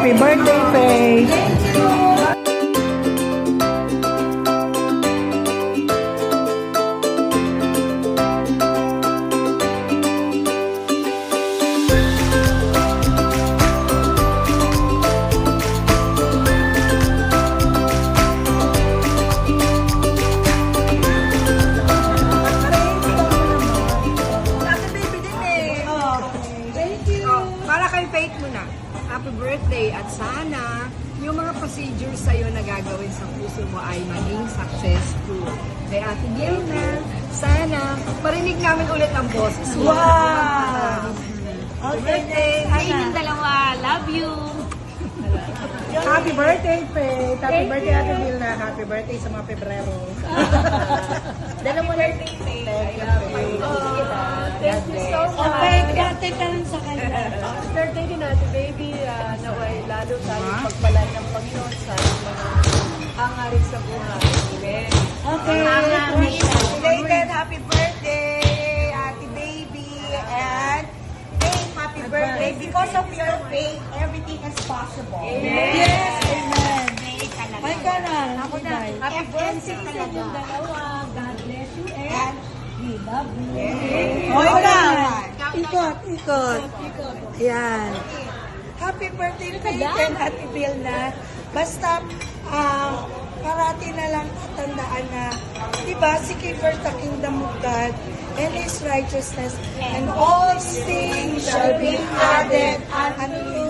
Happy birthday, Faith! Para kay Faith mo na. Happy birthday at sana yung mga procedures sa'yo na gagawin sa puso mo ay maging successful. Kay Ate Gilna, sana marinig namin ulit ang boses mo. Wow! Happy birthday! Ay, inyong dalawa. Love you. Happy birthday, Faith! Happy birthday, Ate Vilna! Happy birthday sa mga Pebrero! Dalawang birthday, Faith. Thank you so much. Okay, birthday ka lang sa kanya. Birthday din natin, baby. Naway lalo tayo pagpalan ng Panginoon sa mga hangarin sa buhay. Amen. Okay. Belated happy birthday, Ate Baby, and Faith, happy birthday. Because of your faith, everything is possible. Yes, amen. Ay ka na. Ako na. Happy birthday sa talaga. inyong dalawa. God bless you and we love you. Oh, ikaw. Ikot, ikot. Yan. Happy birthday, Faith and Ate Vilna. Basta, parati na lang tatandaan na, di ba, seek ye first the kingdom of God and His righteousness, and all things shall be added unto you.